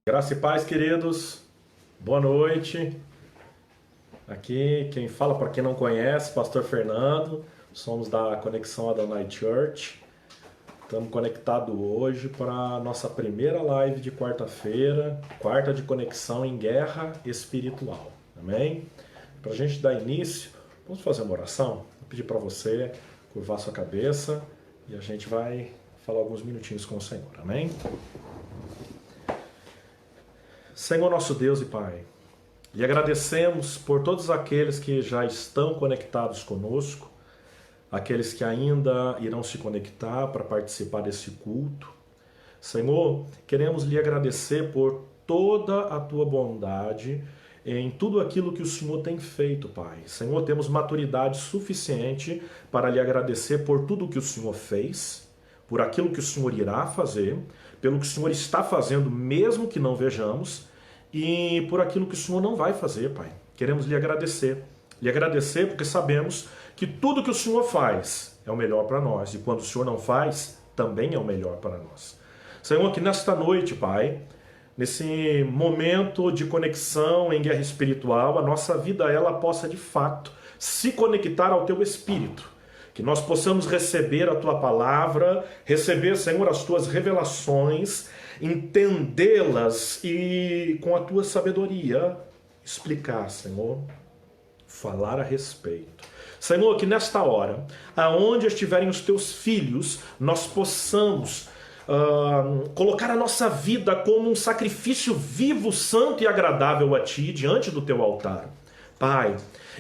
Graça e paz, queridos. Boa noite. Aqui quem fala, para quem não conhece, Pastor Fernando. Somos da Conexão Adonai Church. Estamos conectados hoje para a nossa primeira live de quarta-feira, quarta de conexão em guerra espiritual. Amém? Para a gente dar início, vamos fazer uma oração? Vou pedir para você curvar sua cabeça e a gente vai falar alguns minutinhos com o Senhor. Amém? Senhor nosso Deus e Pai, lhe agradecemos por todos aqueles que já estão conectados conosco, aqueles que ainda irão se conectar para participar desse culto. Senhor, queremos lhe agradecer por toda a tua bondade em tudo aquilo que o Senhor tem feito, Pai. Senhor, temos maturidade suficiente para lhe agradecer por tudo que o Senhor fez, por aquilo que o Senhor irá fazer, pelo que o Senhor está fazendo, mesmo que não vejamos, e por aquilo que o Senhor não vai fazer, Pai. Queremos lhe agradecer. Lhe agradecer porque sabemos que tudo que o Senhor faz é o melhor para nós. E quando o Senhor não faz, também é o melhor para nós. Senhor, que nesta noite, Pai, nesse momento de conexão em guerra espiritual, a nossa vida ela possa de fato se conectar ao Teu Espírito. Que nós possamos receber a Tua palavra, receber, Senhor, as Tuas revelações, entendê-las e com a Tua sabedoria explicar, Senhor, falar a respeito. Senhor, que nesta hora, aonde estiverem os Teus filhos, nós possamos colocar a nossa vida como um sacrifício vivo, santo e agradável a Ti, diante do Teu altar. Pai,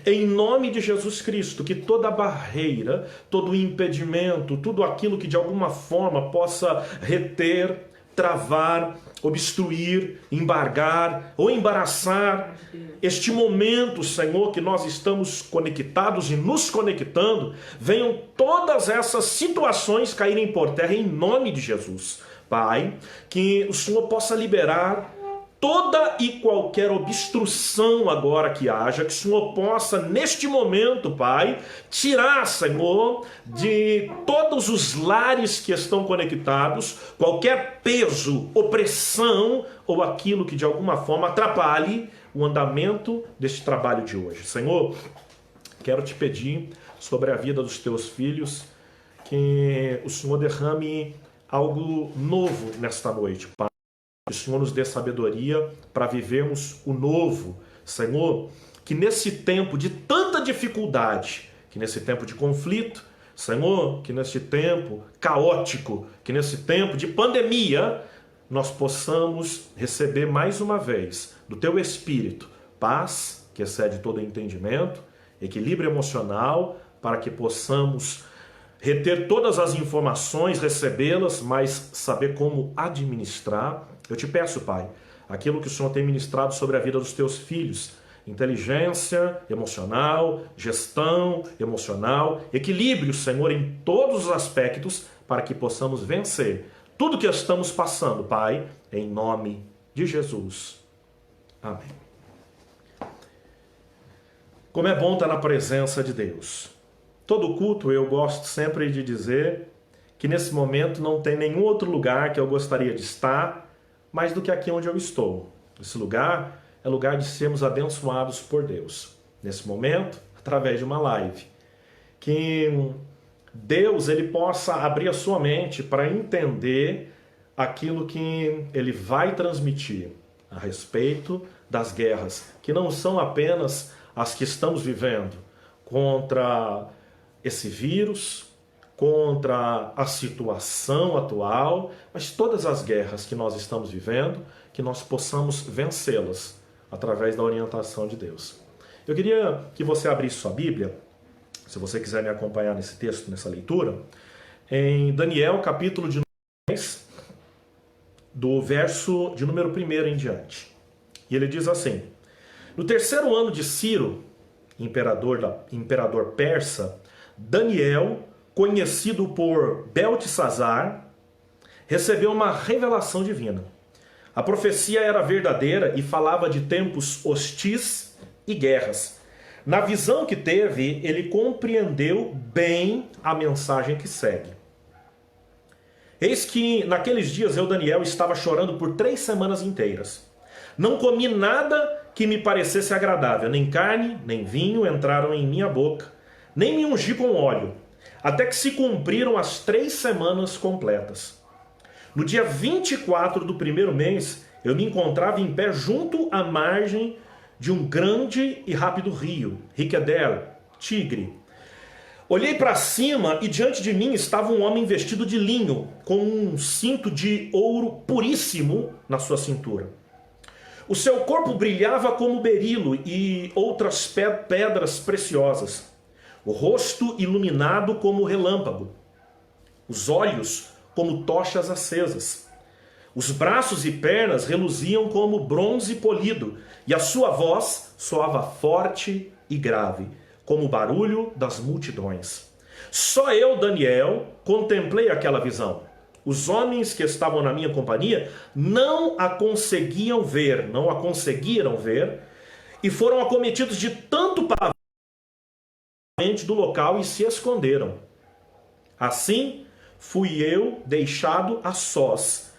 em nome de Jesus Cristo, que toda barreira, todo impedimento, tudo aquilo que de alguma forma possa reter, travar, obstruir, embargar ou embaraçar este momento, Senhor, que nós estamos conectados e nos conectando, venham todas essas situações caírem por terra em nome de Jesus. Pai, que o Senhor possa liberar toda e qualquer obstrução agora que haja, que o Senhor possa, neste momento, Pai, tirar, Senhor, de todos os lares que estão conectados, qualquer peso, opressão ou aquilo que de alguma forma atrapalhe o andamento deste trabalho de hoje. Senhor, quero te pedir sobre a vida dos teus filhos, que o Senhor derrame algo novo nesta noite, Pai. Que o Senhor nos dê sabedoria para vivermos o novo. Senhor, que nesse tempo de tanta dificuldade, que nesse tempo de conflito, Senhor, que nesse tempo caótico, que nesse tempo de pandemia, nós possamos receber mais uma vez do Teu Espírito paz, que excede todo entendimento, equilíbrio emocional, para que possamos reter todas as informações, recebê-las, mas saber como administrar. Eu te peço, Pai, aquilo que o Senhor tem ministrado sobre a vida dos Teus filhos, inteligência emocional, gestão emocional, equilíbrio, Senhor, em todos os aspectos, para que possamos vencer tudo que estamos passando, Pai, em nome de Jesus. Amém. Como é bom estar na presença de Deus. Todo culto eu gosto sempre de dizer que nesse momento não tem nenhum outro lugar que eu gostaria de estar mais do que aqui onde eu estou. Esse lugar é lugar de sermos abençoados por Deus. Nesse momento, através de uma live. Que Deus ele possa abrir a sua mente para entender aquilo que Ele vai transmitir a respeito das guerras, que não são apenas as que estamos vivendo contra esse vírus, contra a situação atual, mas todas as guerras que nós estamos vivendo, que nós possamos vencê-las através da orientação de Deus. Eu queria que você abrisse sua Bíblia, se você quiser me acompanhar nesse texto, nessa leitura, em Daniel, capítulo de 10, do verso de número 1 em diante. E ele diz assim: no terceiro ano de Ciro, imperador persa, Daniel, conhecido por Beltesazar, recebeu uma revelação divina. A profecia era verdadeira e falava de tempos hostis e guerras. Na visão que teve, ele compreendeu bem a mensagem que segue. Eis que naqueles dias eu, Daniel, estava chorando por 3 semanas inteiras. Não comi nada que me parecesse agradável, nem carne, nem vinho entraram em minha boca, nem me ungi com óleo, até que se cumpriram as 3 semanas completas. No dia 24 do primeiro mês, eu me encontrava em pé junto à margem de um grande e rápido rio, Riquedel, Tigre. Olhei para cima e diante de mim estava um homem vestido de linho, com um cinto de ouro puríssimo na sua cintura. O seu corpo brilhava como berilo e outras pedras preciosas. O rosto iluminado como relâmpago. Os olhos como tochas acesas. Os braços e pernas reluziam como bronze polido, e a sua voz soava forte e grave, como o barulho das multidões. Só eu, Daniel, contemplei aquela visão. Os homens que estavam na minha companhia não a conseguiram ver, e foram acometidos de tanto pavor do local e se esconderam. Assim, fui deixado a sós,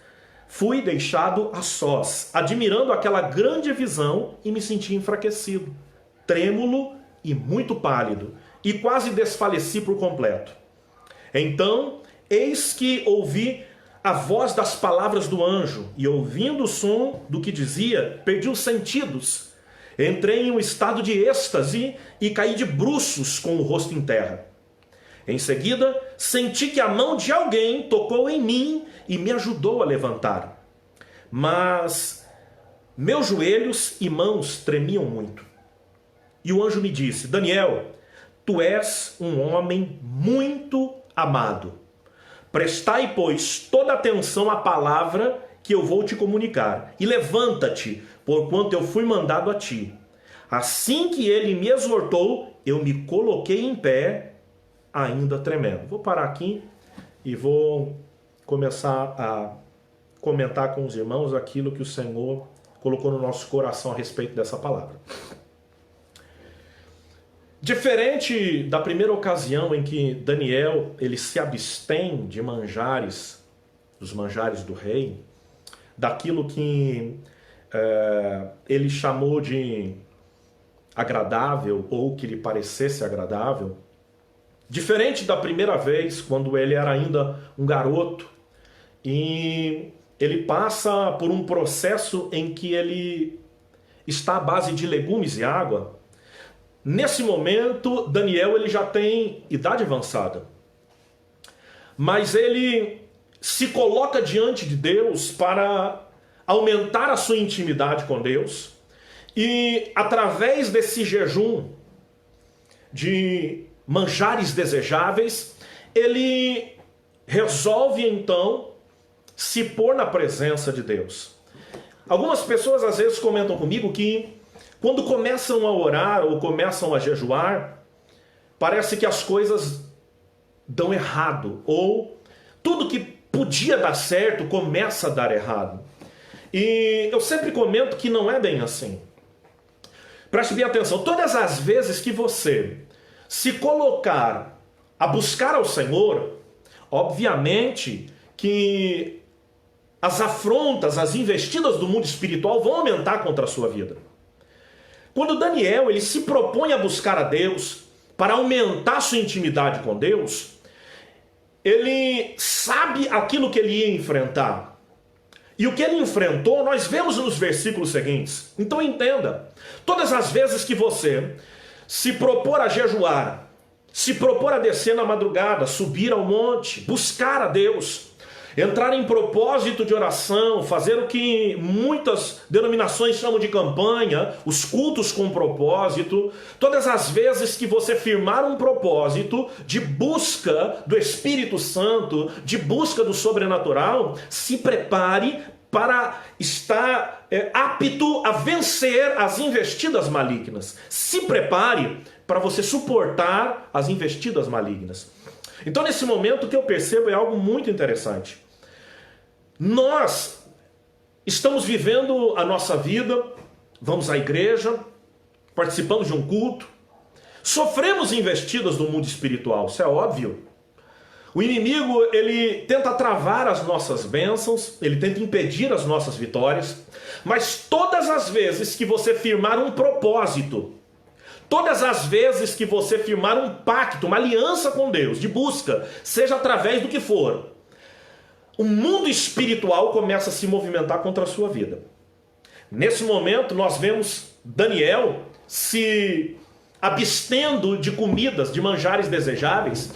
admirando aquela grande visão e me senti enfraquecido, trêmulo e muito pálido, e quase desfaleci por completo. Então, eis que ouvi a voz das palavras do anjo, e ouvindo o som do que dizia, perdi os sentidos. Entrei em um estado de êxtase e caí de bruços com o rosto em terra. Em seguida, senti que a mão de alguém tocou em mim e me ajudou a levantar. Mas meus joelhos e mãos tremiam muito. E o anjo me disse: Daniel, tu és um homem muito amado. Prestai, pois, toda atenção à palavra que eu vou te comunicar, e levanta-te, porquanto eu fui mandado a ti. Assim que ele me exortou, eu me coloquei em pé, ainda tremendo. Vou parar aqui e vou começar a comentar com os irmãos aquilo que o Senhor colocou no nosso coração a respeito dessa palavra. Diferente da primeira ocasião em que Daniel ele se abstém de manjares, dos manjares do rei, daquilo que ele chamou de agradável ou que lhe parecesse agradável, diferente da primeira vez, quando ele era ainda um garoto, e ele passa por um processo em que ele está à base de legumes e água. Nesse momento, Daniel ele já tem idade avançada, mas ele se coloca diante de Deus para aumentar a sua intimidade com Deus, e através desse jejum de manjares desejáveis, ele resolve então se pôr na presença de Deus. Algumas pessoas às vezes comentam comigo que quando começam a orar ou começam a jejuar, parece que as coisas dão errado, ou tudo que podia dar certo começa a dar errado. E eu sempre comento que não é bem assim. Preste bem atenção, todas as vezes que você se colocar a buscar ao Senhor, obviamente que as afrontas, as investidas do mundo espiritual vão aumentar contra a sua vida. Quando Daniel ele se propõe a buscar a Deus para aumentar sua intimidade com Deus, ele sabe aquilo que ele ia enfrentar. E o que ele enfrentou, nós vemos nos versículos seguintes. Então entenda, todas as vezes que você se propor a jejuar, se propor a descer na madrugada, subir ao monte, buscar a Deus, entrar em propósito de oração, fazer o que muitas denominações chamam de campanha, os cultos com propósito, todas as vezes que você firmar um propósito de busca do Espírito Santo, de busca do sobrenatural, se prepare para estar apto a vencer as investidas malignas. Se prepare para você suportar as investidas malignas. Então, nesse momento, o que eu percebo é algo muito interessante. Nós estamos vivendo a nossa vida, vamos à igreja, participamos de um culto, sofremos investidas do mundo espiritual, isso é óbvio. O inimigo, ele tenta travar as nossas bênçãos, ele tenta impedir as nossas vitórias, mas todas as vezes que você firmar um propósito, todas as vezes que você firmar um pacto, uma aliança com Deus, de busca, seja através do que for, o mundo espiritual começa a se movimentar contra a sua vida. Nesse momento, nós vemos Daniel se abstendo de comidas, de manjares desejáveis,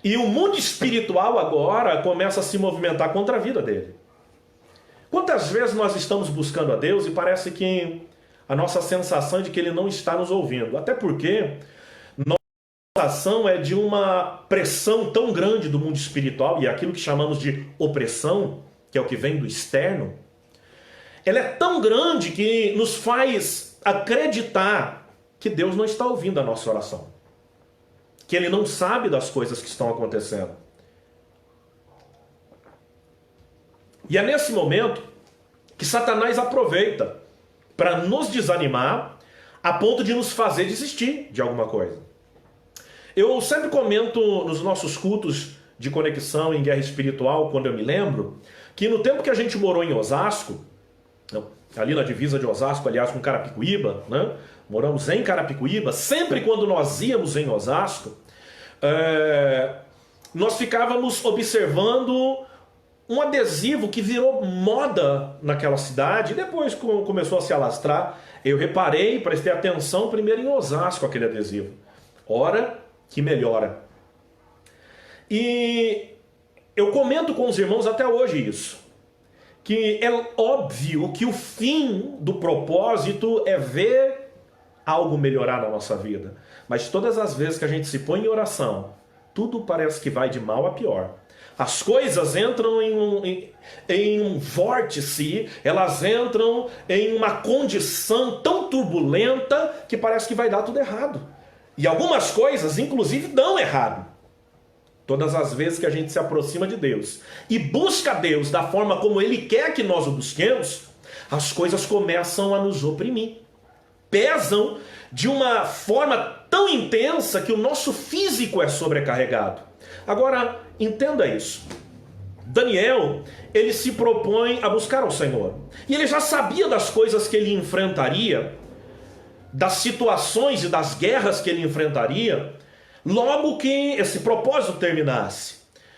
e o mundo espiritual agora começa a se movimentar contra a vida dele. Quantas vezes nós estamos buscando a Deus e parece que a nossa sensação é de que Ele não está nos ouvindo? Até porque nossa sensação é de uma pressão tão grande do mundo espiritual, e aquilo que chamamos de opressão, que é o que vem do externo, ela é tão grande que nos faz acreditar que Deus não está ouvindo a nossa oração, que Ele não sabe das coisas que estão acontecendo. E é nesse momento que Satanás aproveita para nos desanimar a ponto de nos fazer desistir de alguma coisa. Eu sempre comento nos nossos cultos de conexão em guerra espiritual, quando eu me lembro, que no tempo que a gente morou em Osasco, ali na divisa de Osasco, aliás, com Carapicuíba, né? Moramos em Carapicuíba, sempre quando nós íamos em Osasco, nós ficávamos observando um adesivo que virou moda naquela cidade e depois começou a se alastrar. Eu reparei, prestei atenção primeiro em Osasco aquele adesivo. Ora que melhora. E eu comento com os irmãos até hoje isso, que é óbvio que o fim do propósito é ver algo melhorar na nossa vida. Mas todas as vezes que a gente se põe em oração, tudo parece que vai de mal a pior. As coisas entram em um vórtice, elas entram em uma condição tão turbulenta que parece que vai dar tudo errado. E algumas coisas, inclusive, dão errado. Todas as vezes que a gente se aproxima de Deus e busca Deus da forma como Ele quer que nós o busquemos, as coisas começam a nos oprimir. Pesam de uma forma tão intensa que o nosso físico é sobrecarregado. Agora, entenda isso. Daniel, ele se propõe a buscar ao Senhor. E ele já sabia das coisas que ele enfrentaria, das situações e das guerras que ele enfrentaria, logo que esse propósito terminasse.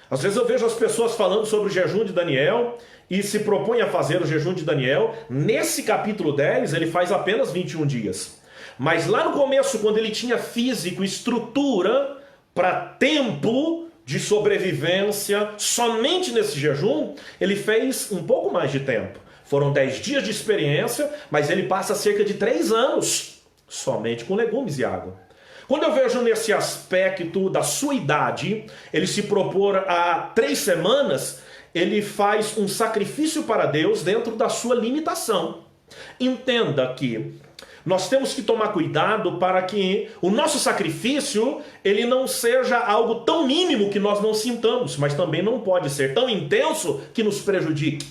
Às vezes eu vejo as pessoas falando sobre o jejum de Daniel e se propõem a fazer o jejum de Daniel. Nesse capítulo 10, ele faz apenas 21 dias. Mas lá no começo, quando ele tinha físico, estrutura para tempo de sobrevivência, somente nesse jejum, ele fez um pouco mais de tempo. Foram 10 dias de experiência, mas ele passa cerca de 3 anos somente com legumes e água. Quando eu vejo nesse aspecto da sua idade, ele se propor a 3 semanas, ele faz um sacrifício para Deus dentro da sua limitação. Entenda que nós temos que tomar cuidado para que o nosso sacrifício ele não seja algo tão mínimo que nós não sintamos, mas também não pode ser tão intenso que nos prejudique.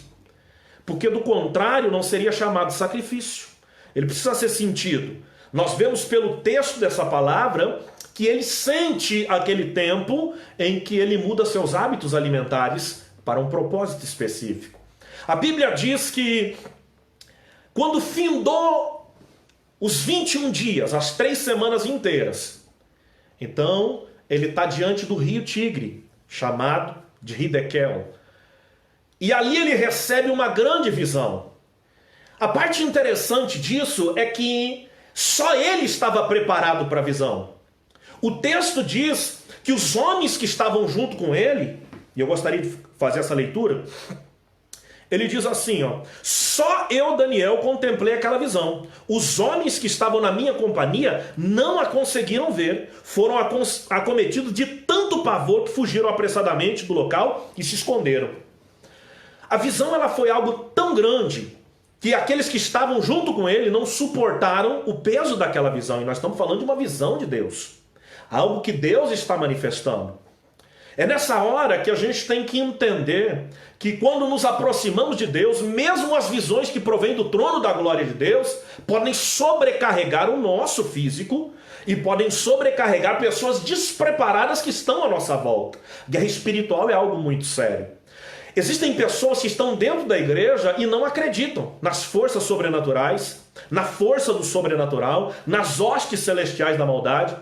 Porque do contrário não seria chamado sacrifício. Ele precisa ser sentido. Nós vemos pelo texto dessa palavra que ele sente aquele tempo em que ele muda seus hábitos alimentares para um propósito específico. A Bíblia diz que quando findou os 21 dias, as 3 semanas inteiras, então ele está diante do rio Tigre, chamado de Hidekel. E ali ele recebe uma grande visão. A parte interessante disso é que só ele estava preparado para a visão. O texto diz que os homens que estavam junto com ele, e eu gostaria de fazer essa leitura, ele diz assim, ó: só eu, Daniel, contemplei aquela visão. Os homens que estavam na minha companhia não a conseguiram ver. Foram acometidos de tanto pavor que fugiram apressadamente do local e se esconderam. A visão ela foi algo tão grande que aqueles que estavam junto com ele não suportaram o peso daquela visão. E nós estamos falando de uma visão de Deus. Algo que Deus está manifestando. É nessa hora que a gente tem que entender que quando nos aproximamos de Deus, mesmo as visões que provêm do trono da glória de Deus, podem sobrecarregar o nosso físico e podem sobrecarregar pessoas despreparadas que estão à nossa volta. Guerra espiritual é algo muito sério. Existem pessoas que estão dentro da igreja e não acreditam nas forças sobrenaturais, na força do sobrenatural, nas hostes celestiais da maldade.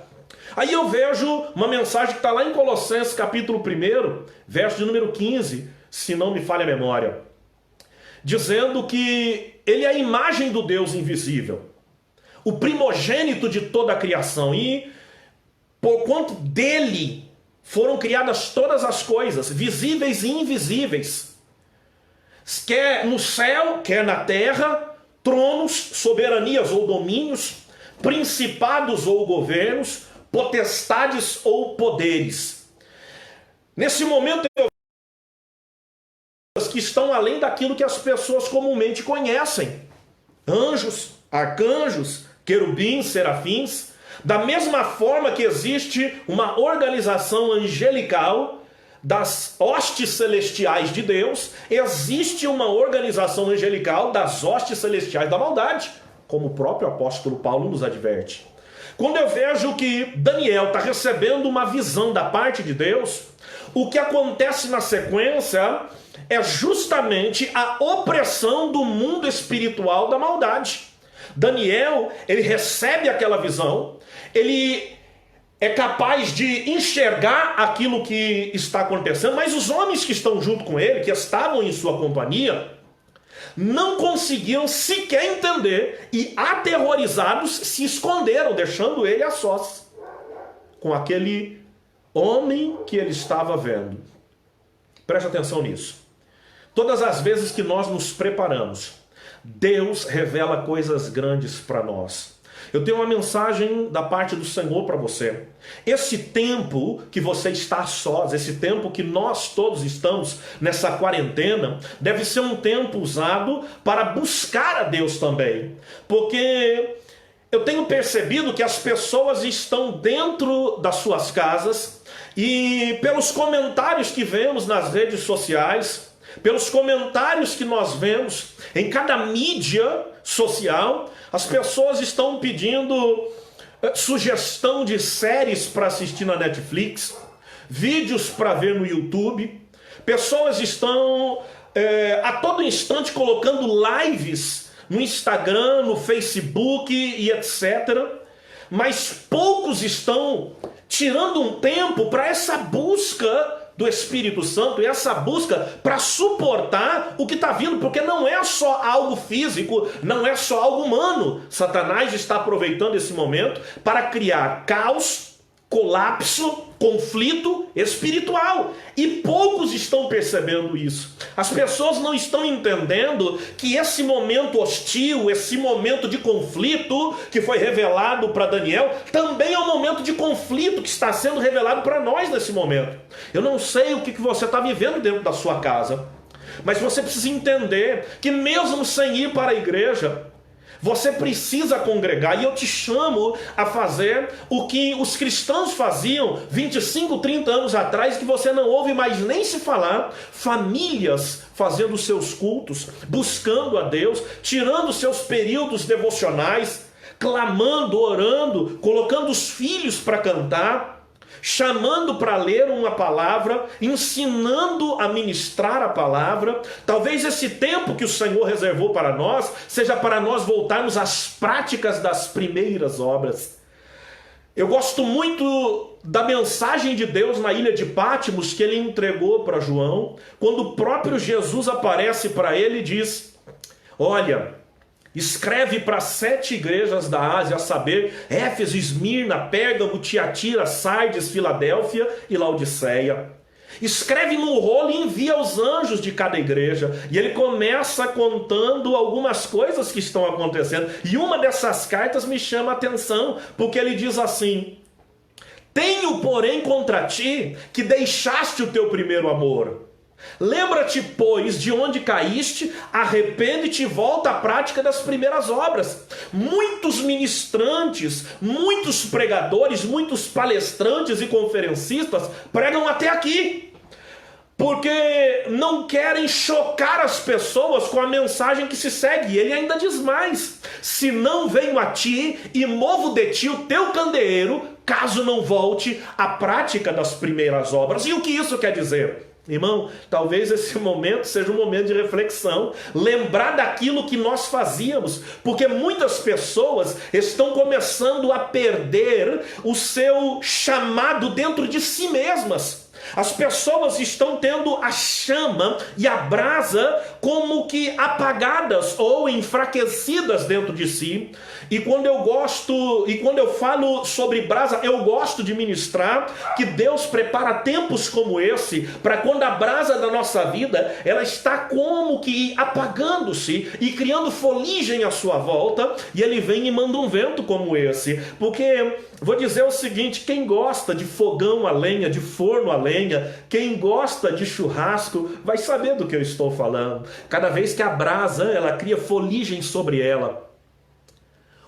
Aí eu vejo uma mensagem que está lá em Colossenses capítulo 1, verso de número 15, se não me falha a memória, dizendo que ele é a imagem do Deus invisível, o primogênito de toda a criação, e porquanto dele foram criadas todas as coisas, visíveis e invisíveis, quer no céu, quer na terra, tronos, soberanias ou domínios, principados ou governos, potestades ou poderes. Nesse momento eu vejo que estão além daquilo que as pessoas comumente conhecem. Anjos, arcanjos, querubins, serafins. Da mesma forma que existe uma organização angelical das hostes celestiais de Deus, existe uma organização angelical das hostes celestiais da maldade, como o próprio apóstolo Paulo nos adverte. Quando eu vejo que Daniel está recebendo uma visão da parte de Deus, o que acontece na sequência é justamente a opressão do mundo espiritual da maldade. Daniel, ele recebe aquela visão, ele é capaz de enxergar aquilo que está acontecendo, mas os homens que estão junto com ele, que estavam em sua companhia, não conseguiam sequer entender e, aterrorizados, se esconderam, deixando ele a sós com aquele homem que ele estava vendo. Preste atenção nisso. Todas as vezes que nós nos preparamos, Deus revela coisas grandes para nós. Eu tenho uma mensagem da parte do Senhor para você. Esse tempo que você está a sós, esse tempo que nós todos estamos nessa quarentena, deve ser um tempo usado para buscar a Deus também. Porque eu tenho percebido que as pessoas estão dentro das suas casas e pelos comentários que vemos nas redes sociais, pelos comentários que nós vemos em cada mídia social, as pessoas estão pedindo sugestão de séries para assistir na Netflix, vídeos para ver no YouTube. Pessoas estão a todo instante colocando lives no Instagram, no Facebook e etc. Mas poucos estão tirando um tempo para essa busca do Espírito Santo e essa busca para suportar o que está vindo, porque não é só algo físico, não é só algo humano. Satanás está aproveitando esse momento para criar caos, colapso, conflito espiritual. E poucos estão percebendo isso. As pessoas não estão entendendo que esse momento hostil, esse momento de conflito que foi revelado para Daniel, também é um momento de conflito que está sendo revelado para nós nesse momento. Eu não sei o que você está vivendo dentro da sua casa, mas você precisa entender que mesmo sem ir para a igreja, você precisa congregar, e eu te chamo a fazer o que os cristãos faziam 25, 30 anos atrás, que você não ouve mais nem se falar. Famílias fazendo seus cultos, buscando a Deus, tirando seus períodos devocionais, clamando, orando, colocando os filhos para cantar, chamando para ler uma palavra, ensinando a ministrar a palavra. Talvez esse tempo que o Senhor reservou para nós seja para nós voltarmos às práticas das primeiras obras. Eu gosto muito da mensagem de Deus na ilha de Pátimos que ele entregou para João, quando o próprio Jesus aparece para ele e diz: olha, escreve para 7 igrejas da Ásia, a saber, Éfeso, Esmirna, Pérgamo, Tiatira, Sardes, Filadélfia e Laodiceia. Escreve no rolo e envia aos anjos de cada igreja. E ele começa contando algumas coisas que estão acontecendo. E uma dessas cartas me chama a atenção, porque ele diz assim: tenho, porém, contra ti que deixaste o teu primeiro amor. Lembra-te, pois, de onde caíste, arrepende-te e volta à prática das primeiras obras. Muitos ministrantes, muitos pregadores, muitos palestrantes e conferencistas pregam até aqui, porque não querem chocar as pessoas com a mensagem que se segue. Ele ainda diz mais: se não venho a ti e movo de ti o teu candeeiro, caso não volte à prática das primeiras obras. E o que isso quer dizer? Irmão, talvez esse momento seja um momento de reflexão, lembrar daquilo que nós fazíamos, porque muitas pessoas estão começando a perder o seu chamado dentro de si mesmas. As pessoas estão tendo a chama e a brasa como que apagadas ou enfraquecidas dentro de si. E quando eu falo sobre brasa, eu gosto de ministrar que Deus prepara tempos como esse, para quando a brasa da nossa vida, ela está como que apagando-se e criando foligem à sua volta, e ele vem e manda um vento como esse. Porque, vou dizer o seguinte, quem gosta de fogão a lenha, de forno a lenha, quem gosta de churrasco, vai saber do que eu estou falando. Cada vez que a brasa, ela cria foligem sobre ela,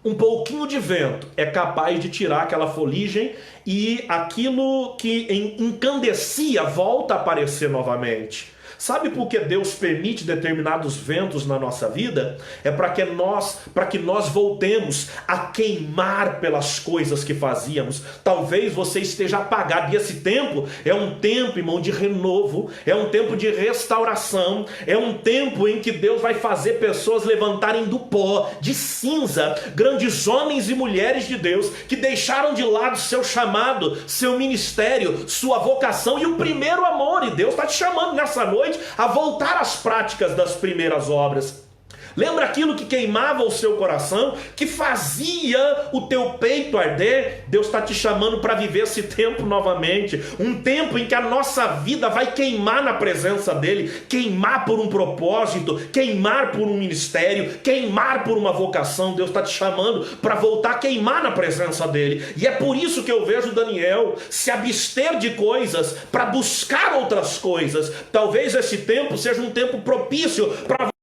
um pouquinho de vento é capaz de tirar aquela foligem e aquilo que encandecia volta a aparecer novamente. Sabe por que Deus permite determinados ventos na nossa vida? É para que nós voltemos a queimar pelas coisas que fazíamos. Talvez você esteja apagado, e esse tempo é um tempo, irmão, de renovo, é um tempo de restauração, é um tempo em que Deus vai fazer pessoas levantarem do pó, de cinza, grandes homens e mulheres de Deus que deixaram de lado seu chamado, seu ministério, sua vocação e o primeiro amor. E Deus está te chamando nessa noite a voltar às práticas das primeiras obras. Lembra aquilo que queimava o seu coração, que fazia o teu peito arder? Deus está te chamando para viver esse tempo novamente, um tempo em que a nossa vida vai queimar na presença dele, queimar por um propósito, queimar por um ministério, queimar por uma vocação. Deus está te chamando para voltar a queimar na presença dele, e é por isso que eu vejo Daniel se abster de coisas para buscar outras coisas. Talvez esse tempo seja um tempo propício para,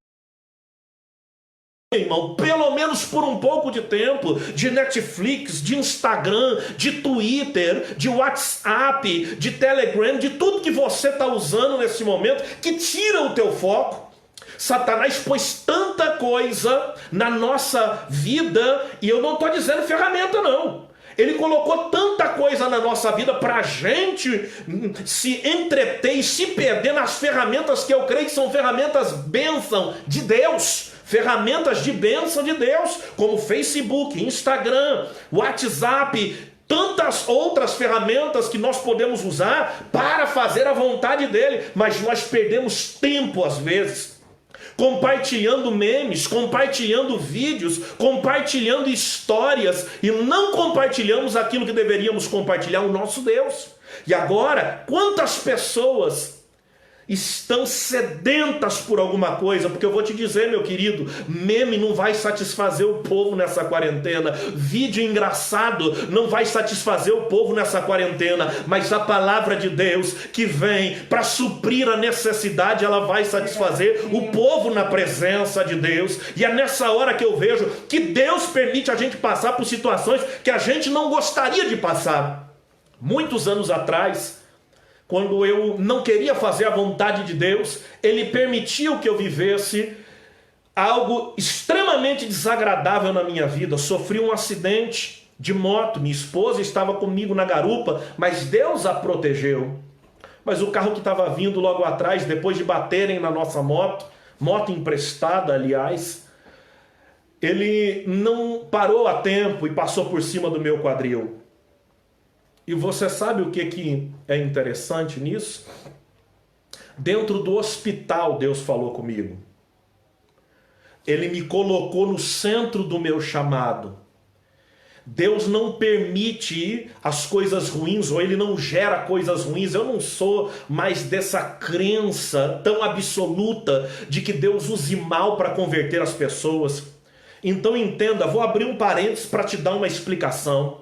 irmão, pelo menos por um pouco de tempo, de Netflix, de Instagram, de Twitter, de WhatsApp, de Telegram, de tudo que você está usando nesse momento, que tira o teu foco. Satanás pôs tanta coisa na nossa vida, e eu não estou dizendo ferramenta não. Ele colocou tanta coisa na nossa vida para a gente se entreter e se perder nas ferramentas que eu creio que são ferramentas bênção de Deus. Ferramentas de bênção de Deus, como Facebook, Instagram, WhatsApp, tantas outras ferramentas que nós podemos usar para fazer a vontade dele, mas nós perdemos tempo às vezes, compartilhando memes, compartilhando vídeos, compartilhando histórias, e não compartilhamos aquilo que deveríamos compartilhar, o nosso Deus. E agora, quantas pessoas estão sedentas por alguma coisa? Porque eu vou te dizer, meu querido, meme não vai satisfazer o povo nessa quarentena, vídeo engraçado não vai satisfazer o povo nessa quarentena, mas a palavra de Deus que vem para suprir a necessidade, ela vai satisfazer o povo na presença de Deus. E é nessa hora que eu vejo que Deus permite a gente passar por situações que a gente não gostaria de passar. Muitos anos atrás, quando eu não queria fazer a vontade de Deus, Ele permitiu que eu vivesse algo extremamente desagradável na minha vida. Sofri um acidente de moto, minha esposa estava comigo na garupa, mas Deus a protegeu. Mas o carro que estava vindo logo atrás, depois de baterem na nossa moto emprestada, aliás, ele não parou a tempo e passou por cima do meu quadril. E você sabe o que é interessante nisso? Dentro do hospital Deus falou comigo. Ele me colocou no centro do meu chamado. Deus não permite as coisas ruins, ou Ele não gera coisas ruins. Eu não sou mais dessa crença tão absoluta de que Deus use mal para converter as pessoas. Então entenda, vou abrir um parênteses para te dar uma explicação.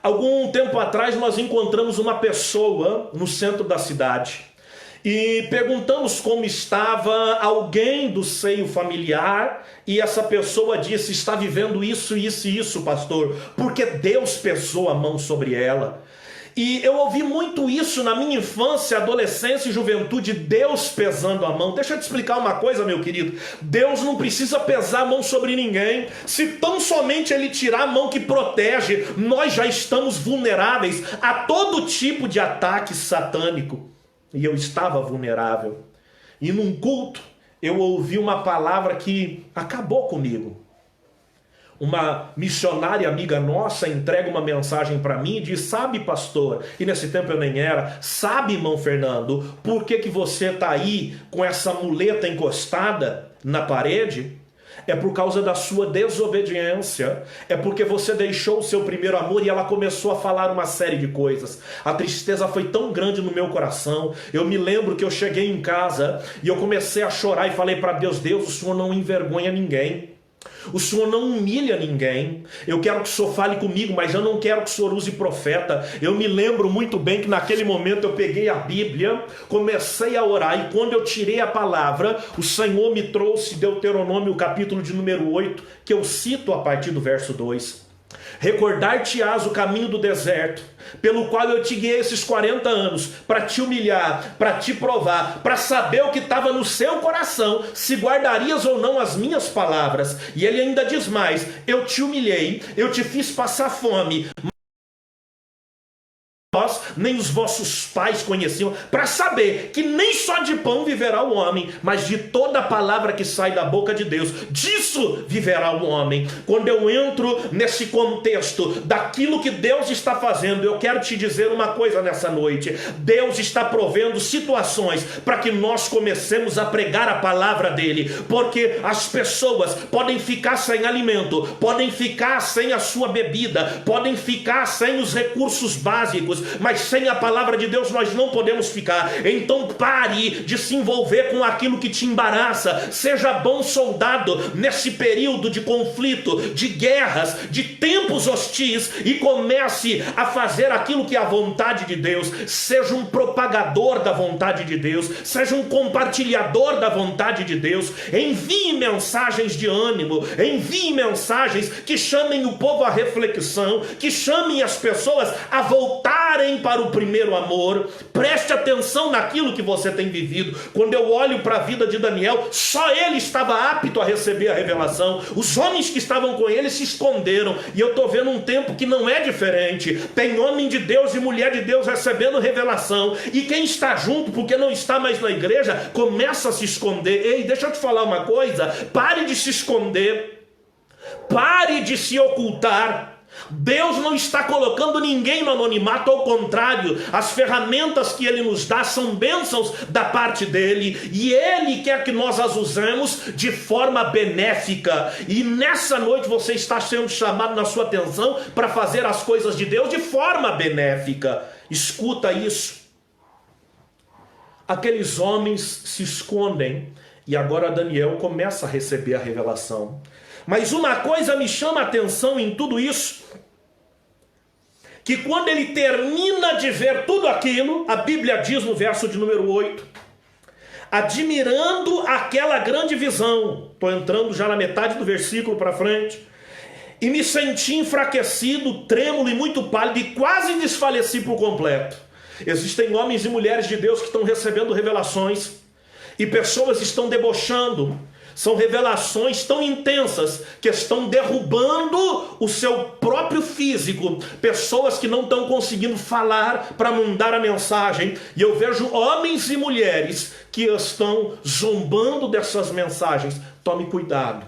Algum tempo atrás nós encontramos uma pessoa no centro da cidade. e perguntamos como estava alguém do seio familiar, e essa pessoa disse: está vivendo isso, isso e isso, pastor, porque Deus pesou a mão sobre ela. E eu ouvi muito isso na minha infância, adolescência e juventude, Deus pesando a mão. Deixa eu te explicar uma coisa, meu querido. Deus não precisa pesar a mão sobre ninguém. Se tão somente Ele tirar a mão que protege, nós já estamos vulneráveis a todo tipo de ataque satânico. E eu estava vulnerável. E num culto, eu ouvi uma palavra que acabou comigo. Uma missionária amiga nossa entrega uma mensagem para mim e diz: sabe, pastor, e nesse tempo eu nem era, sabe, irmão Fernando, por que você está aí com essa muleta encostada na parede? É por causa da sua desobediência, é porque você deixou o seu primeiro amor. E ela começou a falar uma série de coisas. A tristeza foi tão grande no meu coração. Eu me lembro que eu cheguei em casa e eu comecei a chorar e falei para Deus: Deus, o Senhor não envergonha ninguém. O Senhor não humilha ninguém. Eu quero que o Senhor fale comigo, mas eu não quero que o Senhor use profeta. Eu me lembro muito bem que naquele momento eu peguei a Bíblia, comecei a orar, e quando eu tirei a palavra, o Senhor me trouxe Deuteronômio, capítulo de número 8, que eu cito a partir do verso 2. Recordar-te-ás o caminho do deserto, pelo qual eu te guiei esses 40 anos, para te humilhar, para te provar, para saber o que estava no seu coração, se guardarias ou não as minhas palavras. E ele ainda diz mais: eu te humilhei, eu te fiz passar fome, nem os vossos pais conheciam, para saber que nem só de pão viverá o homem, mas de toda a palavra que sai da boca de Deus, disso viverá o homem. Quando eu entro nesse contexto daquilo que Deus está fazendo, eu quero te dizer uma coisa nessa noite: Deus está provendo situações para que nós comecemos a pregar a palavra dele, porque as pessoas podem ficar sem alimento, podem ficar sem a sua bebida, podem ficar sem os recursos básicos, mas sem a palavra de Deus nós não podemos ficar. Então pare de se envolver com aquilo que te embaraça. Seja bom soldado nesse período de conflito, de guerras, de tempos hostis, e comece a fazer aquilo que é a vontade de Deus. Seja um propagador da vontade de Deus, seja um compartilhador da vontade de Deus. Envie mensagens de ânimo, envie mensagens que chamem o povo à reflexão, que chamem as pessoas a voltarem para o primeiro amor. Preste atenção naquilo que você tem vivido. Quando eu olho para a vida de Daniel, só ele estava apto a receber a revelação. Os homens que estavam com ele se esconderam, e eu estou vendo um tempo que não é diferente. Tem homem de Deus e mulher de Deus recebendo revelação, e quem está junto, porque não está mais na igreja, começa a se esconder. Ei, deixa eu te falar uma coisa: pare de se esconder, pare de se ocultar. Deus não está colocando ninguém no anonimato, ao contrário, as ferramentas que Ele nos dá são bênçãos da parte dEle, e Ele quer que nós as usemos de forma benéfica. E nessa noite você está sendo chamado na sua atenção para fazer as coisas de Deus de forma benéfica. Escuta isso. Aqueles homens se escondem, e agora Daniel começa a receber a revelação. Mas uma coisa me chama a atenção em tudo isso, que quando ele termina de ver tudo aquilo, a Bíblia diz no verso de número 8, admirando aquela grande visão, estou entrando já na metade do versículo para frente, e me senti enfraquecido, trêmulo e muito pálido, e quase desfaleci por completo. Existem homens e mulheres de Deus que estão recebendo revelações, e pessoas estão debochando. São revelações tão intensas que estão derrubando o seu próprio físico. Pessoas que não estão conseguindo falar para mandar a mensagem. E eu vejo homens e mulheres que estão zombando dessas mensagens. Tome cuidado.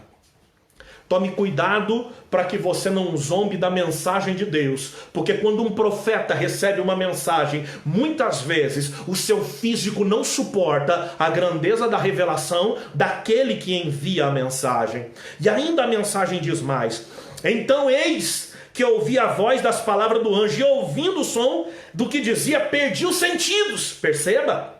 Tome cuidado para que você não zombe da mensagem de Deus. Porque quando um profeta recebe uma mensagem, muitas vezes o seu físico não suporta a grandeza da revelação daquele que envia a mensagem. E ainda a mensagem diz mais: então eis que ouvi a voz das palavras do anjo, e ouvindo o som do que dizia, perdi os sentidos. Perceba?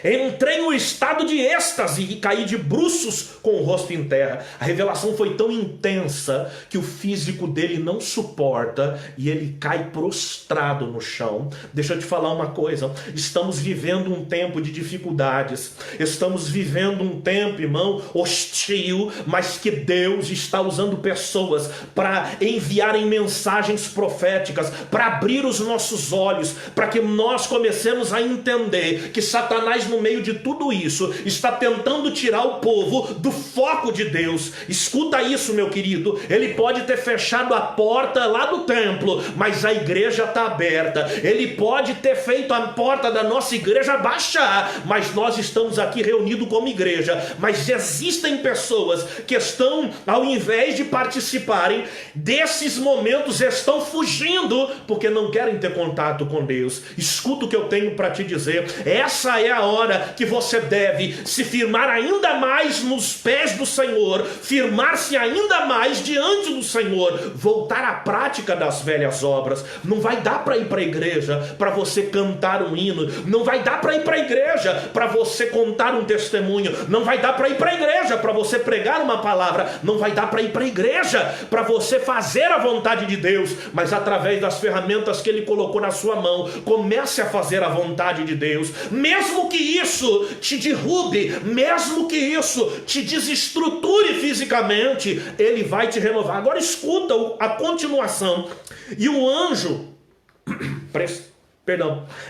Entrei em um estado de êxtase e caí de bruços com o rosto em terra. A revelação foi tão intensa que o físico dele não suporta e ele cai prostrado no chão. Deixa eu te falar uma coisa, estamos vivendo um tempo de dificuldades, estamos vivendo um tempo, irmão, hostil, mas que Deus está usando pessoas para enviarem mensagens proféticas, para abrir os nossos olhos, para que nós comecemos a entender que Satanás, no meio de tudo isso, está tentando tirar o povo do foco de Deus. Escuta isso, meu querido, ele pode ter fechado a porta lá do templo, mas a igreja está aberta. Ele pode ter feito a porta da nossa igreja baixar, mas nós estamos aqui reunidos como igreja. Mas existem pessoas que estão, ao invés de participarem desses momentos, estão fugindo porque não querem ter contato com Deus. Escuta o que eu tenho para te dizer. Essa é a hora que você deve se firmar ainda mais nos pés do Senhor, firmar-se ainda mais diante do Senhor, voltar à prática das velhas obras. Não vai dar para ir para a igreja para você cantar um hino, não vai dar para ir para a igreja para você contar um testemunho, não vai dar para ir para a igreja para você pregar uma palavra, não vai dar para ir para a igreja para você fazer a vontade de Deus, mas através das ferramentas que Ele colocou na sua mão, comece a fazer a vontade de Deus. Mesmo que isso te derrube, mesmo que isso te desestruture fisicamente, Ele vai te renovar. Agora escuta a continuação. E o anjo,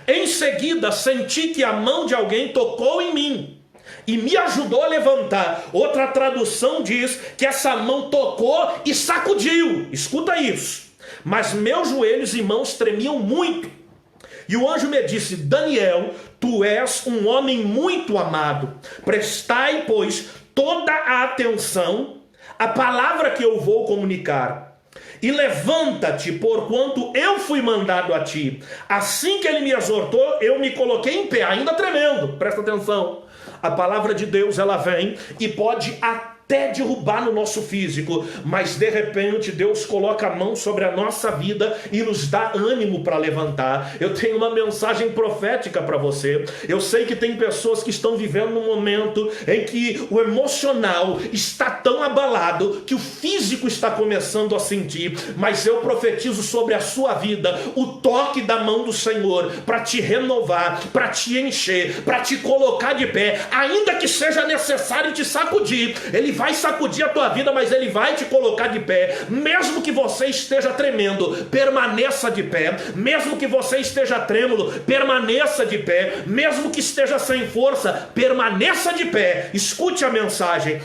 em seguida senti que a mão de alguém tocou em mim e me ajudou a levantar. Outra tradução diz que essa mão tocou e sacudiu. Escuta isso. Mas meus joelhos e mãos tremiam muito. E o anjo me disse: Daniel, tu és um homem muito amado. Prestai, pois, toda a atenção à palavra que eu vou comunicar. E levanta-te, porquanto eu fui mandado a ti. Assim que ele me exortou, eu me coloquei em pé, ainda tremendo. Presta atenção. A palavra de Deus, ela vem e pode até derrubar no nosso físico, mas de repente Deus coloca a mão sobre a nossa vida e nos dá ânimo para levantar. Eu tenho uma mensagem profética para você. Eu sei que tem pessoas que estão vivendo num momento em que o emocional está tão abalado que o físico está começando a sentir, mas eu profetizo sobre a sua vida o toque da mão do Senhor para te renovar, para te encher, para te colocar de pé, ainda que seja necessário te sacudir. Ele vai sacudir a tua vida, mas Ele vai te colocar de pé. Mesmo que você esteja tremendo, permaneça de pé. Mesmo que você esteja trêmulo, permaneça de pé. Mesmo que esteja sem força, permaneça de pé. Escute a mensagem.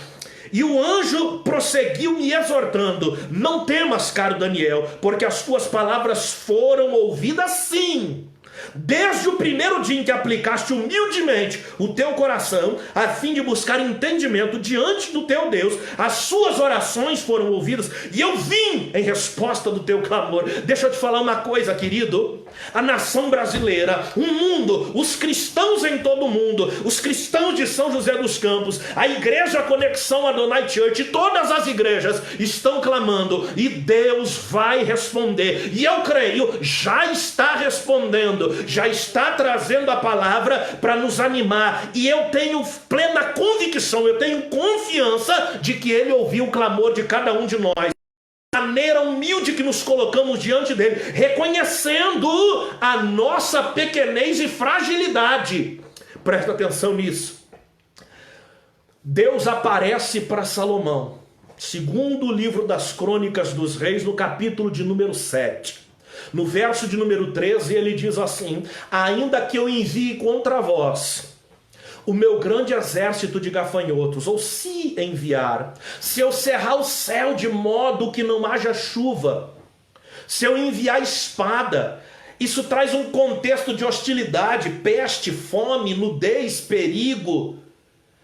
E o anjo prosseguiu me exortando: não temas, caro Daniel, porque as tuas palavras foram ouvidas sim. Desde o primeiro dia em que aplicaste humildemente o teu coração, a fim de buscar entendimento diante do teu Deus, as suas orações foram ouvidas, e eu vim em resposta do teu clamor. Deixa eu te falar uma coisa, querido. A nação brasileira, o mundo, os cristãos em todo o mundo, os cristãos de São José dos Campos, a igreja Conexão Adonai Church, todas as igrejas estão clamando, e Deus vai responder. E eu creio, já está respondendo, já está trazendo a palavra para nos animar, e eu tenho plena convicção, eu tenho confiança de que Ele ouviu o clamor de cada um de nós. Maneira humilde que nos colocamos diante dele, reconhecendo a nossa pequenez e fragilidade. Presta atenção nisso. Deus aparece para Salomão, segundo o livro das Crônicas dos Reis, no capítulo de número 7. No verso de número 13, ele diz assim: ainda que eu envie contra vós o meu grande exército de gafanhotos, ou se enviar, se eu cerrar o céu de modo que não haja chuva, se eu enviar espada, isso traz um contexto de hostilidade, peste, fome, nudez, perigo.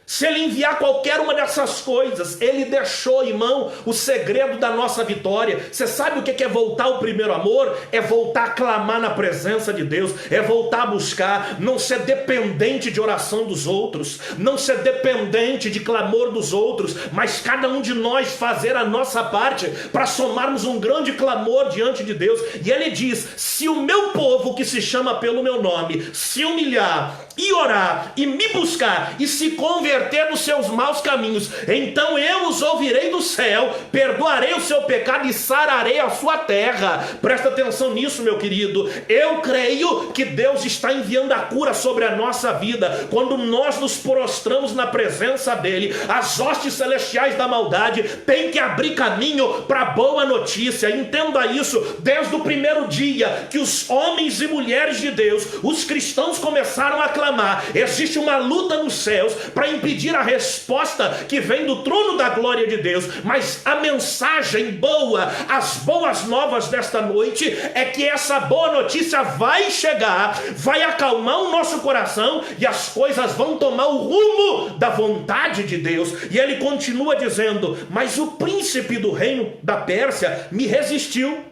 Se Ele enviar qualquer uma dessas coisas, Ele deixou, irmão, o segredo da nossa vitória. Você sabe o que é voltar ao primeiro amor? É voltar a clamar na presença de Deus, é voltar a buscar, não ser dependente de oração dos outros, não ser dependente de clamor dos outros, mas cada um de nós fazer a nossa parte para somarmos um grande clamor diante de Deus. E Ele diz: se o meu povo, que se chama pelo meu nome, se humilhar e orar, e me buscar, e se converter dos seus maus caminhos, então eu os ouvirei do céu, perdoarei o seu pecado e sararei a sua terra. Presta atenção nisso, meu querido. Eu creio que Deus está enviando a cura sobre a nossa vida. Quando nós nos prostramos na presença dele, as hostes celestiais da maldade têm que abrir caminho para a boa notícia. Entenda isso. Desde o primeiro dia que os homens e mulheres de Deus, os cristãos, começaram a clamar, existe uma luta nos céus para impedir a resposta que vem do trono da glória de Deus. Mas a mensagem boa, as boas novas desta noite é que essa boa notícia vai chegar, vai acalmar o nosso coração e as coisas vão tomar o rumo da vontade de Deus. E ele continua dizendo: mas o príncipe do reino da Pérsia me resistiu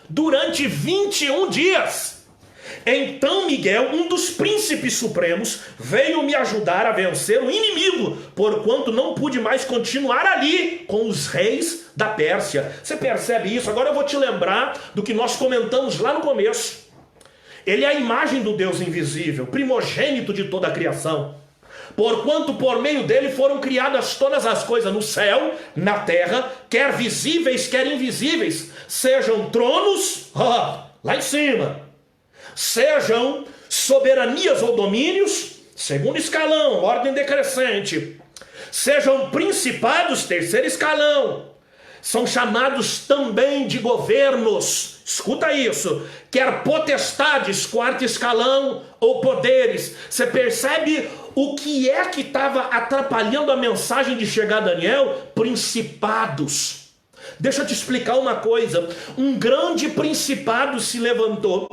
durante 21 dias. Então Miguel, um dos príncipes supremos, veio me ajudar a vencer o inimigo, porquanto não pude mais continuar ali com os reis da Pérsia. Você percebe isso? Agora eu vou te lembrar do que nós comentamos lá no começo. Ele é a imagem do Deus invisível, primogênito de toda a criação. Porquanto por meio dele foram criadas todas as coisas no céu, na terra, quer visíveis, quer invisíveis, sejam tronos, lá em cima, sejam soberanias ou domínios, segundo escalão, ordem decrescente, sejam principados, terceiro escalão, são chamados também de governos, escuta isso, quer potestades, quarto escalão, ou poderes. Você percebe o que é que estava atrapalhando a mensagem de chegar a Daniel? Principados. Deixa eu te explicar uma coisa. Um grande principado se levantou.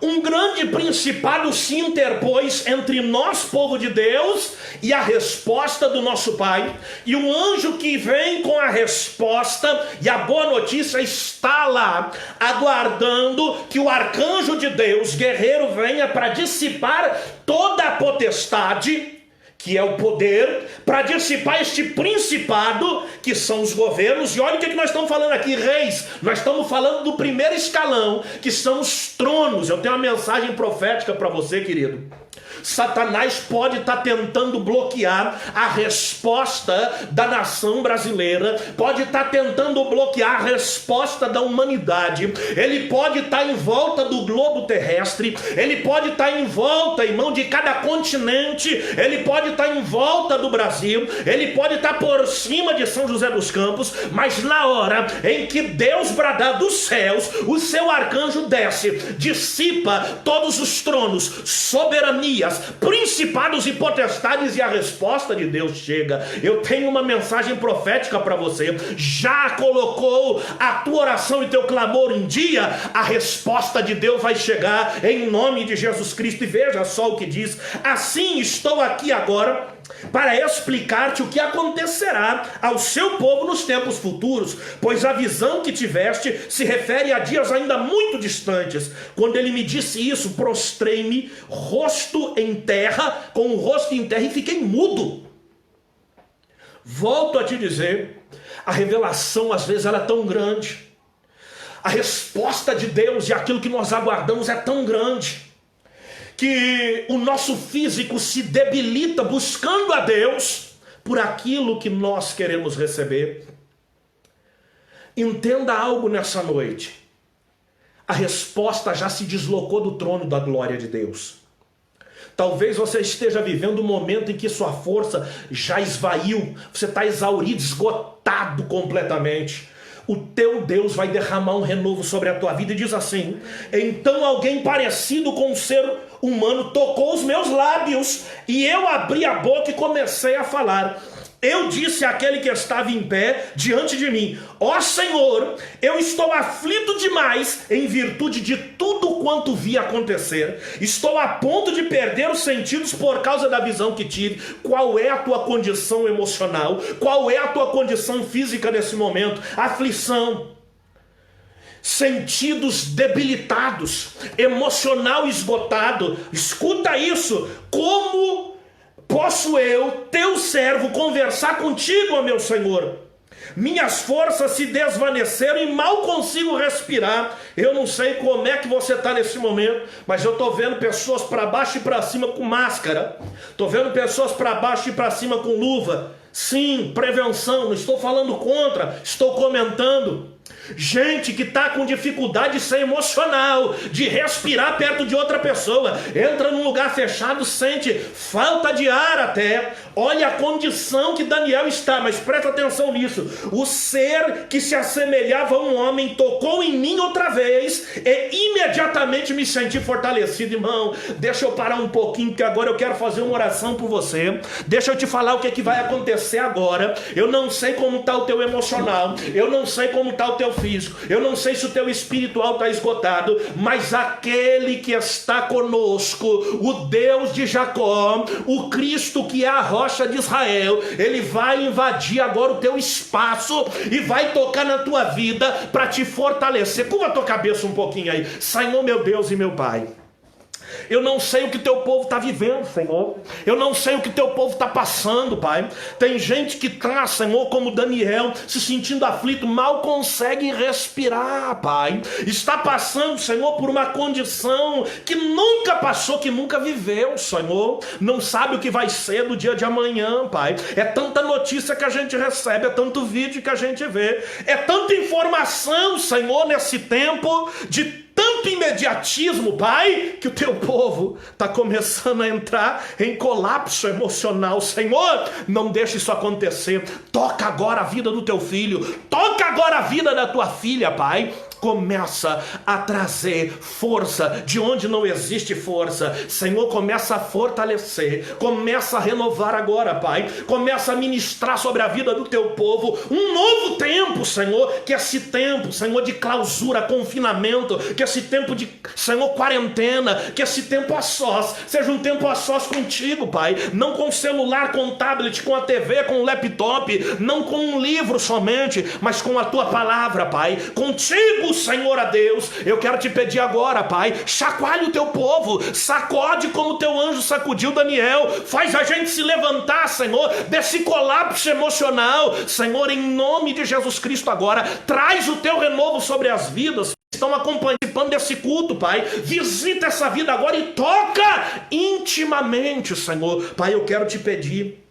Um grande principado se interpôs entre nós, povo de Deus, e a resposta do nosso Pai. E um anjo que vem com a resposta e a boa notícia está lá, aguardando que o arcanjo de Deus, guerreiro, venha para dissipar toda a potestade, que é o poder, para dissipar este principado, que são os governos. E olha o que nós estamos falando aqui, reis. Nós estamos falando do primeiro escalão, que são os tronos. Eu tenho uma mensagem profética para você, querido. Satanás pode estar tentando bloquear a resposta da nação brasileira, pode estar tentando bloquear a resposta da humanidade, ele pode estar em volta do globo terrestre, ele pode estar em volta, irmão, de cada continente, ele pode estar em volta do Brasil, ele pode estar por cima de São José dos Campos, mas na hora em que Deus bradar dos céus, o seu arcanjo desce, dissipa todos os tronos, soberanias, principados e potestades, e a resposta de Deus chega. Eu tenho uma mensagem profética para você. Já colocou a tua oração e teu clamor em dia? A resposta de Deus vai chegar em nome de Jesus Cristo. E veja só o que diz: assim estou aqui agora para explicar-te o que acontecerá ao seu povo nos tempos futuros, pois a visão que tiveste se refere a dias ainda muito distantes. Quando ele me disse isso, prostrei-me, rosto em terra, com o rosto em terra, e fiquei mudo. Volto a te dizer, a revelação às vezes ela é tão grande, a resposta de Deus e aquilo que nós aguardamos é tão grande, que o nosso físico se debilita buscando a Deus por aquilo que nós queremos receber. Entenda algo nessa noite. A resposta já se deslocou do trono da glória de Deus. Talvez você esteja vivendo um momento em que sua força já esvaiu, você está exaurido, esgotado completamente. O teu Deus vai derramar um renovo sobre a tua vida e diz assim: então alguém parecido com um ser humano tocou os meus lábios e eu abri a boca e comecei a falar. Eu disse àquele que estava em pé diante de mim: ó Senhor, eu estou aflito demais em virtude de tudo quanto vi acontecer. Estou a ponto de perder os sentidos por causa da visão que tive. Qual é a tua condição emocional? Qual é a tua condição física nesse momento? Aflição, sentidos debilitados, emocional esgotado. Escuta isso. Como posso eu, teu servo, conversar contigo, ó meu Senhor? Minhas forças se desvaneceram e mal consigo respirar. Eu não sei como é que você está nesse momento, mas eu estou vendo pessoas para baixo e para cima com máscara. Estou vendo pessoas para baixo e para cima com luva. Sim, prevenção, não estou falando contra, estou comentando. Gente que está com dificuldade de ser emocional, de respirar perto de outra pessoa, entra num lugar fechado, sente falta de ar até. Olha a condição que Daniel está, mas presta atenção nisso. O ser que se assemelhava a um homem tocou em mim outra vez e imediatamente me senti fortalecido. Irmão, deixa eu parar um pouquinho, que agora eu quero fazer uma oração por você. Deixa eu te falar o que é que vai acontecer agora. Eu não sei como está o teu emocional, eu não sei como está o teu físico, eu não sei se o teu espiritual está esgotado, mas aquele que está conosco, o Deus de Jacó, o Cristo que é a rocha de Israel, ele vai invadir agora o teu espaço e vai tocar na tua vida para te fortalecer. Curva a tua cabeça um pouquinho aí. Senhor, meu Deus e meu Pai, eu não sei o que teu povo está vivendo, Senhor. Eu não sei o que teu povo está passando, Pai. Tem gente que está, Senhor, como Daniel, se sentindo aflito, mal consegue respirar, Pai. Está passando, Senhor, por uma condição que nunca passou, que nunca viveu, Senhor. Não sabe o que vai ser no dia de amanhã, Pai. É tanta notícia que a gente recebe, é tanto vídeo que a gente vê, é tanta informação, Senhor, nesse tempo de tanto imediatismo, Pai, que o teu povo está começando a entrar em colapso emocional. Senhor, não deixe isso acontecer. Toca agora a vida do teu filho, toca agora a vida da tua filha, Pai. Começa a trazer força de onde não existe força. Senhor, começa a fortalecer, começa a renovar agora, Pai. Começa a ministrar sobre a vida do teu povo um novo tempo, Senhor, que esse tempo, Senhor, de clausura, confinamento, que esse tempo de, Senhor, quarentena, que esse tempo a sós seja um tempo a sós contigo, Pai. Não com celular, com tablet, com a TV, com o laptop, não com um livro somente, mas com a tua palavra, Pai. Contigo, Senhor, a Deus, eu quero te pedir agora, Pai, chacoalhe o teu povo, sacode como o teu anjo sacudiu Daniel, faz a gente se levantar, Senhor, desse colapso emocional, Senhor, em nome de Jesus Cristo agora, traz o teu renovo sobre as vidas que estão participando desse culto, Pai, visita essa vida agora e toca intimamente, Senhor. Pai, eu quero te pedir,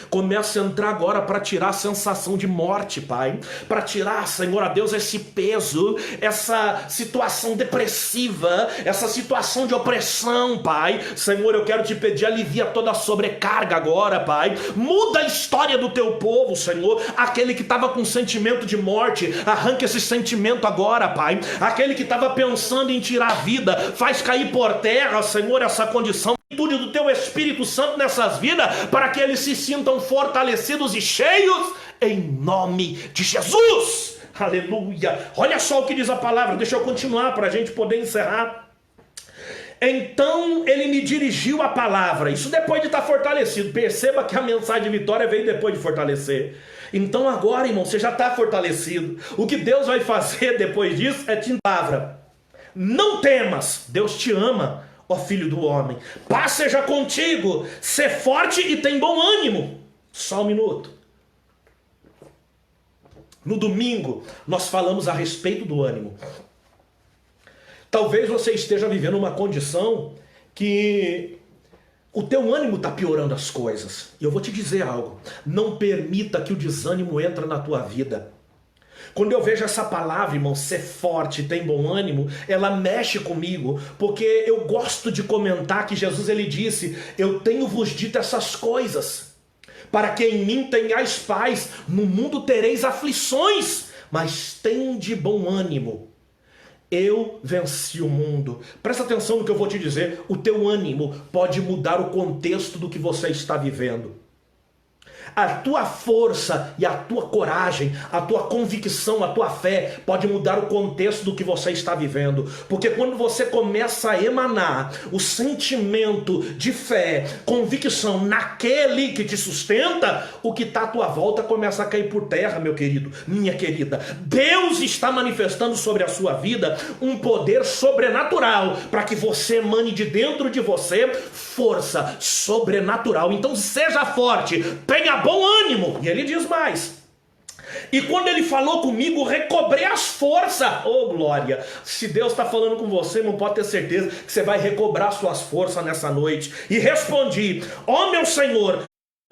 começa a entrar agora para tirar a sensação de morte, Pai. Para tirar, Senhor, a Deus, esse peso, essa situação depressiva, essa situação de opressão, Pai. Senhor, eu quero te pedir, alivia toda a sobrecarga agora, Pai. Muda a história do teu povo, Senhor. Aquele que estava com sentimento de morte, arranca esse sentimento agora, Pai. Aquele que estava pensando em tirar a vida, faz cair por terra, Senhor, essa condição do teu Espírito Santo nessas vidas, para que eles se sintam fortalecidos e cheios, em nome de Jesus. Aleluia. Olha só o que diz a palavra, deixa eu continuar para a gente poder encerrar. Então ele me dirigiu a palavra, isso depois de estar fortalecido. Perceba que a mensagem de vitória veio depois de fortalecer. Então agora, irmão, você já está fortalecido. O que Deus vai fazer depois disso é te palavra. Não temas, Deus te ama, ó filho do homem. Paz seja contigo, sê forte e tem bom ânimo. Só um minuto. No domingo, nós falamos a respeito do ânimo. Talvez você esteja vivendo uma condição que o teu ânimo está piorando as coisas. E eu vou te dizer algo. Não permita que o desânimo entre na tua vida. Quando eu vejo essa palavra, irmão, ser forte, tem bom ânimo, ela mexe comigo, porque eu gosto de comentar que Jesus, ele disse, eu tenho vos dito essas coisas, para que em mim tenhais paz, no mundo tereis aflições, mas tende bom ânimo. Eu venci o mundo. Presta atenção no que eu vou te dizer, o teu ânimo pode mudar o contexto do que você está vivendo. A tua força e a tua coragem, a tua convicção, a tua fé pode mudar o contexto do que você está vivendo. Porque quando você começa a emanar o sentimento de fé, convicção naquele que te sustenta, o que está à tua volta começa a cair por terra, meu querido, minha querida. Deus está manifestando sobre a sua vida um poder sobrenatural para que você emane de dentro de você força sobrenatural. Então seja forte, tenha bom ânimo. E ele diz mais. E quando ele falou comigo, recobrei as forças. Oh, glória! Se Deus está falando com você, irmão, pode ter certeza que você vai recobrar suas forças nessa noite. E respondi: ó meu Senhor,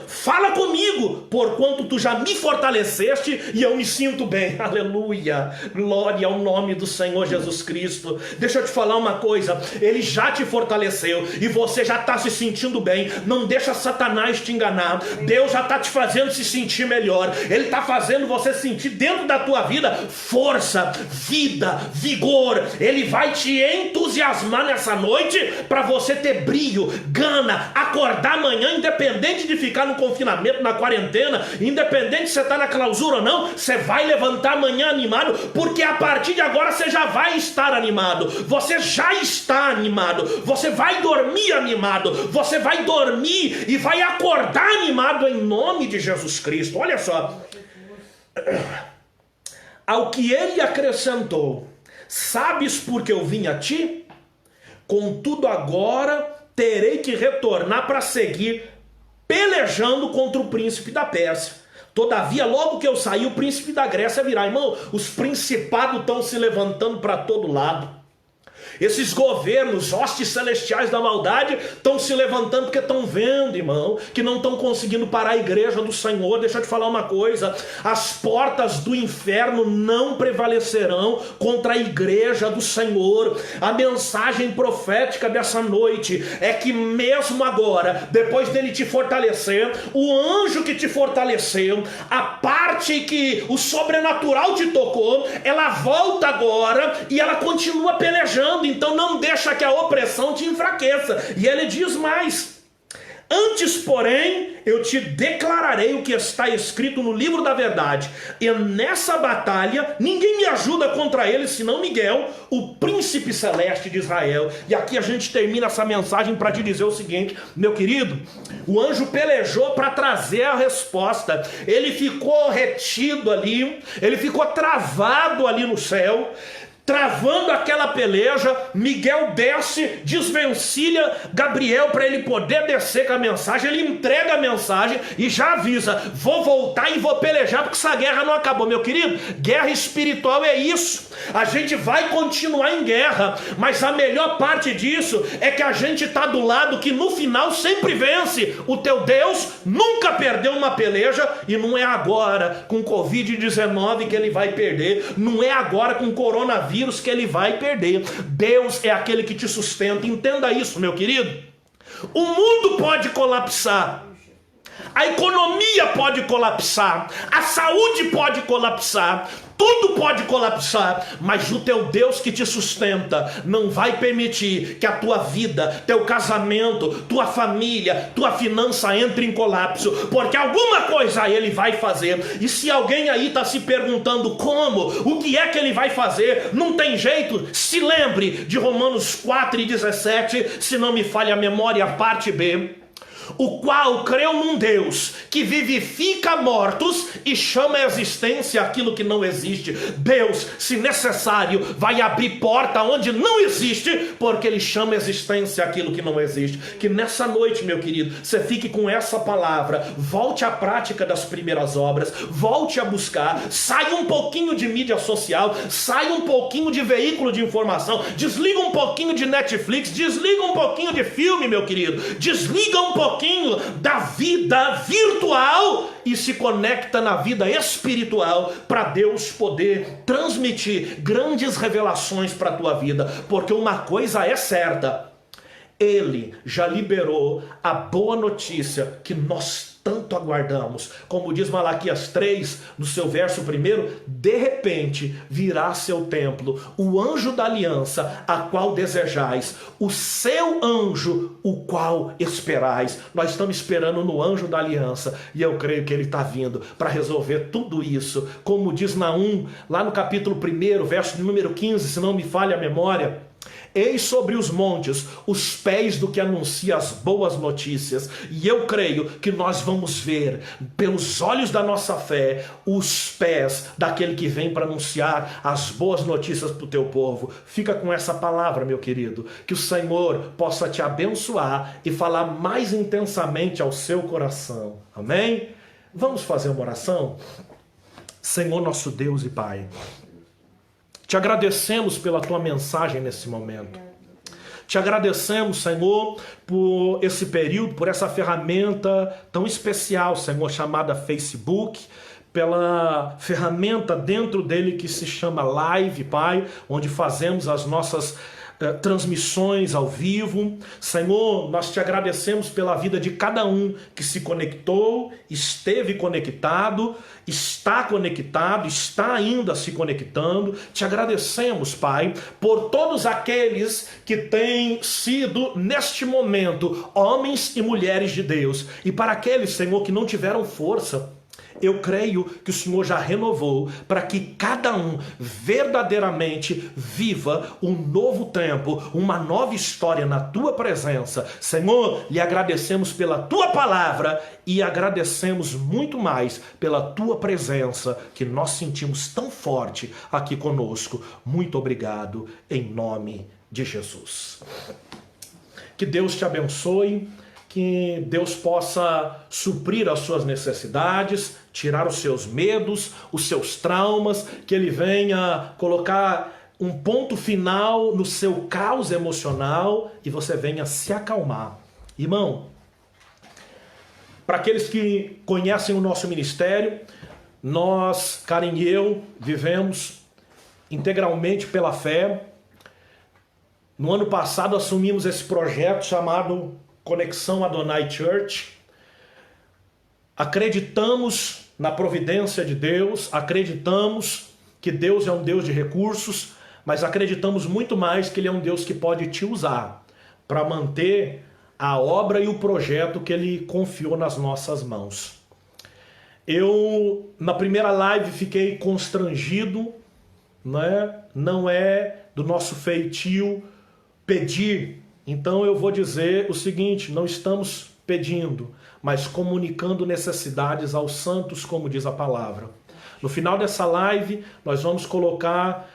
fala comigo, porquanto tu já me fortaleceste e eu me sinto bem. Aleluia, glória ao nome do Senhor Jesus Cristo. Deixa eu te falar uma coisa, ele já te fortaleceu e você já está se sentindo bem. Não deixa Satanás te enganar. Deus já está te fazendo se sentir melhor. Ele está fazendo você sentir dentro da tua vida força, vida, vigor. Ele vai te entusiasmar nessa noite para você ter brilho, gana, acordar amanhã, independente de ficar no confinamento, na quarentena, independente se você está na clausura ou não, você vai levantar amanhã animado, porque a partir de agora você já vai estar animado, você já está animado, você vai dormir animado, você vai dormir e vai acordar animado em nome de Jesus Cristo. Olha só, ao que ele acrescentou: sabes por que eu vim a ti? Contudo agora terei que retornar para seguir pelejando contra o príncipe da Pérsia. Todavia, logo que eu sair, o príncipe da Grécia virá. Irmão, os principados estão se levantando para todo lado. Esses governos, hostes celestiais da maldade, estão se levantando porque estão vendo, irmão, que não estão conseguindo parar a igreja do Senhor. Deixa eu te falar uma coisa: as portas do inferno não prevalecerão contra a igreja do Senhor. A mensagem profética dessa noite é que mesmo agora, depois dele te fortalecer, o anjo que te fortaleceu, a parte que o sobrenatural te tocou, ela volta agora e ela continua pelejando. Então não deixa que a opressão te enfraqueça. E ele diz mais: antes, porém, eu te declararei o que está escrito no livro da verdade. E nessa batalha, ninguém me ajuda contra ele, senão Miguel, o príncipe celeste de Israel. E aqui a gente termina essa mensagem para te dizer o seguinte, meu querido: o anjo pelejou para trazer a resposta. Ele ficou retido ali, ele ficou travado ali no céu. Travando aquela peleja, Miguel desce, desvencilha Gabriel para ele poder descer com a mensagem. Ele entrega a mensagem e já avisa: vou voltar e vou pelejar, porque essa guerra não acabou. Meu querido, guerra espiritual é isso. A gente vai continuar em guerra, mas a melhor parte disso é que a gente está do lado que no final sempre vence. O teu Deus nunca perdeu uma peleja, e não é agora com Covid-19 que ele vai perder, não é agora com coronavírus que ele vai perder. Deus é aquele que te sustenta. Entenda isso, meu querido. O mundo pode colapsar, a economia pode colapsar, a saúde pode colapsar, tudo pode colapsar, mas o teu Deus que te sustenta não vai permitir que a tua vida, teu casamento, tua família, tua finança entre em colapso, porque alguma coisa ele vai fazer. E se alguém aí está se perguntando como, o que é que ele vai fazer, não tem jeito, se lembre de Romanos 4:17, se não me falha a memória, parte B: o qual creu num Deus que vivifica mortos e chama à existência aquilo que não existe. Deus, se necessário, vai abrir porta onde não existe, porque ele chama à existência aquilo que não existe. Que nessa noite, meu querido, você fique com essa palavra, volte à prática das primeiras obras, volte a buscar, saia um pouquinho de mídia social, saia um pouquinho de veículo de informação, desliga um pouquinho de Netflix, desliga um pouquinho de filme, meu querido, desliga um pouquinho da vida virtual e se conecta na vida espiritual para Deus poder transmitir grandes revelações para a tua vida, porque uma coisa é certa: ele já liberou a boa notícia que nós tanto aguardamos. Como diz Malaquias 3, no seu verso 1, de repente virá seu templo o anjo da aliança, a qual desejais, o seu anjo, o qual esperais. Nós estamos esperando no anjo da aliança, e eu creio que ele está vindo para resolver tudo isso. Como diz Naum, lá no capítulo 1, verso número 15, se não me falha a memória: eis sobre os montes os pés do que anuncia as boas notícias. E eu creio que nós vamos ver, pelos olhos da nossa fé, os pés daquele que vem para anunciar as boas notícias para o teu povo. Fica com essa palavra, meu querido, que o Senhor possa te abençoar e falar mais intensamente ao seu coração. Amém? Vamos fazer uma oração? Senhor nosso Deus e Pai, te agradecemos pela tua mensagem nesse momento. Te agradecemos, Senhor, por esse período, por essa ferramenta tão especial, Senhor, chamada Facebook, pela ferramenta dentro dele que se chama Live, Pai, onde fazemos as nossas transmissões ao vivo. Senhor, nós te agradecemos pela vida de cada um que se conectou, esteve conectado, está ainda se conectando. Te agradecemos, Pai, por todos aqueles que têm sido neste momento homens e mulheres de Deus, e para aqueles, Senhor, que não tiveram força, eu creio que o Senhor já renovou para que cada um verdadeiramente viva um novo tempo, uma nova história na tua presença. Senhor, lhe agradecemos pela tua palavra e agradecemos muito mais pela tua presença que nós sentimos tão forte aqui conosco. Muito obrigado em nome de Jesus. Que Deus te abençoe. Que Deus possa suprir as suas necessidades, tirar os seus medos, os seus traumas, que Ele venha colocar um ponto final no seu caos emocional e você venha se acalmar. Irmão, para aqueles que conhecem o nosso ministério, nós, Karen e eu, vivemos integralmente pela fé. No ano passado assumimos esse projeto chamado Conexão Adonai Church. Acreditamos na providência de Deus, acreditamos que Deus é um Deus de recursos, mas acreditamos muito mais que Ele é um Deus que pode te usar para manter a obra e o projeto que Ele confiou nas nossas mãos. Eu, na primeira live, fiquei constrangido, né? Não é do nosso feitio pedir. Então eu vou dizer o seguinte: não estamos pedindo, mas comunicando necessidades aos santos, como diz a palavra. No final dessa live, nós vamos colocar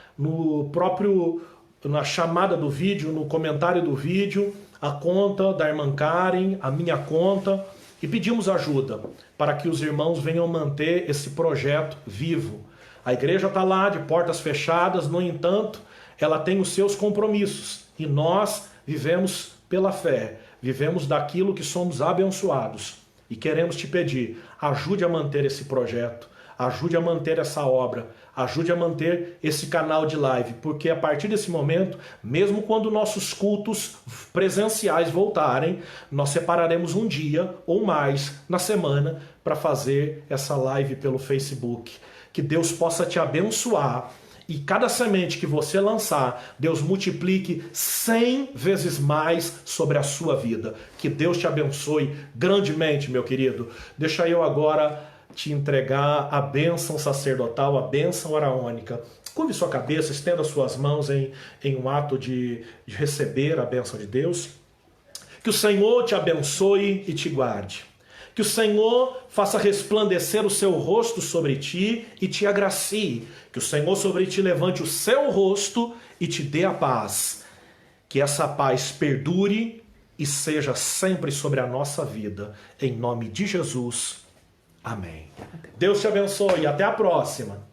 na chamada do vídeo, no comentário do vídeo, a conta da irmã Karen, a minha conta, e pedimos ajuda para que os irmãos venham manter esse projeto vivo. A igreja está lá de portas fechadas, no entanto, ela tem os seus compromissos e nós vivemos pela fé, vivemos daquilo que somos abençoados e queremos te pedir, ajude a manter esse projeto, ajude a manter essa obra, ajude a manter esse canal de live, porque a partir desse momento, mesmo quando nossos cultos presenciais voltarem, nós separaremos um dia ou mais na semana para fazer essa live pelo Facebook. Que Deus possa te abençoar. E cada semente que você lançar, Deus multiplique 100 vezes mais sobre a sua vida. Que Deus te abençoe grandemente, meu querido. Deixa eu agora te entregar a bênção sacerdotal, a bênção araônica. Curve sua cabeça, estenda suas mãos em um ato de receber a bênção de Deus. Que o Senhor te abençoe e te guarde. Que o Senhor faça resplandecer o seu rosto sobre ti e te agracie. Que o Senhor sobre ti levante o seu rosto e te dê a paz. Que essa paz perdure e seja sempre sobre a nossa vida. Em nome de Jesus. Amém. Deus te abençoe e até a próxima.